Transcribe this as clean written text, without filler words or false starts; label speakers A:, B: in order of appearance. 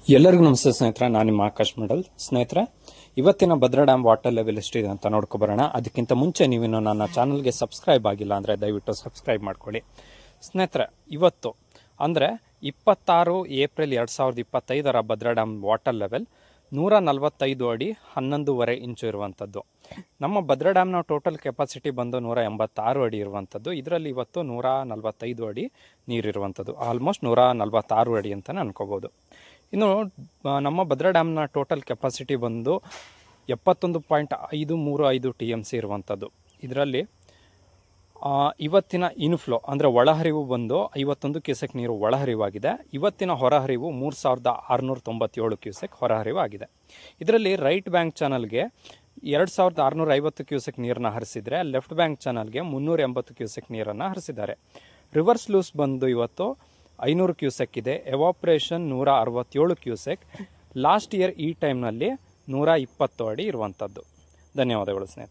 A: ಎಲ್ಲರಿಗೂ ನಮಸ್ತೆ ಸ್ನೇಹಿತರೆ, ನಾನು ನಿಮ್ಮ ಆಕಾಶ್ ಮಿಡಲ್. ಸ್ನೇಹಿತರೆ, ಇವತ್ತಿನ ಭದ್ರಾ ಡ್ಯಾಮ್ ವಾಟರ್ ಲೆವೆಲ್ ಎಷ್ಟಿದೆ ಅಂತ ನೋಡ್ಕೊಬರೋಣ. ಅದಕ್ಕಿಂತ ಮುಂಚೆ ನೀವಿನ್ನು ನನ್ನ ಚಾನಲ್ಗೆ ಸಬ್ಸ್ಕ್ರೈಬ್ ಆಗಿಲ್ಲ ಅಂದರೆ ದಯವಿಟ್ಟು ಸಬ್ಸ್ಕ್ರೈಬ್ ಮಾಡ್ಕೊಳ್ಳಿ. ಸ್ನೇಹಿತರೆ, ಇವತ್ತು ಅಂದರೆ 26 April 2025 Bhadra dam water level 145 ಅಡಿ 11.5 ಇಂಚು ಇರುವಂಥದ್ದು. ನಮ್ಮ ಭದ್ರಾ ಡ್ಯಾಮ್ನ ಟೋಟಲ್ ಕೆಪಾಸಿಟಿ ಬಂದು 186 ಅಡಿ ಇರುವಂಥದ್ದು. ಇದರಲ್ಲಿ ಇವತ್ತು 145 ಅಡಿ ನೀರಿರುವಂಥದ್ದು, ಆಲ್ಮೋಸ್ಟ್ 146 ಅಡಿ ಅಂತಲೇ ಅನ್ಕೋಬೋದು. ಇನ್ನು ನಮ್ಮ ಭದ್ರಾ ಡ್ಯಾಮ್ನ ಟೋಟಲ್ ಕೆಪಾಸಿಟಿ ಬಂದು 71.535 TMC ಇರುವಂಥದ್ದು. ಇದರಲ್ಲಿ ಇವತ್ತಿನ ಇನ್ಫ್ಲೋ ಅಂದರೆ ಒಳಹರಿವು ಬಂದು 51 ಕ್ಯೂಸೆಕ್ ನೀರು ಒಳಹರಿವಾಗಿದೆ. ಇವತ್ತಿನ ಹೊರಹರಿವು 3697 ಕ್ಯೂಸೆಕ್ ಹೊರಹರಿವು ಆಗಿದೆ. ಇದರಲ್ಲಿ ರೈಟ್ ಬ್ಯಾಂಕ್ ಚಾನಲ್ಗೆ 2650 ಕ್ಯೂಸೆಕ್ ನೀರನ್ನು ಹರಿಸಿದರೆ, ಲೆಫ್ಟ್ ಬ್ಯಾಂಕ್ ಚಾನಲ್ಗೆ 380 ಕ್ಯೂಸೆಕ್ ನೀರನ್ನು ಹರಿಸಿದ್ದಾರೆ. ರಿವರ್ಸ್ ಲೂಸ್ ಬಂದು ಇವತ್ತು 500 ಕ್ಯೂಸೆಕ್ ಇದೆ. Evaporation 167 cusec. ಲಾಸ್ಟ್ ಇಯರ್ ಈ ಟೈಮ್ನಲ್ಲಿ 120 ಅಡಿ ಇರುವಂಥದ್ದು. ಧನ್ಯವಾದಗಳು ಸ್ನೇಹಿತರೆ.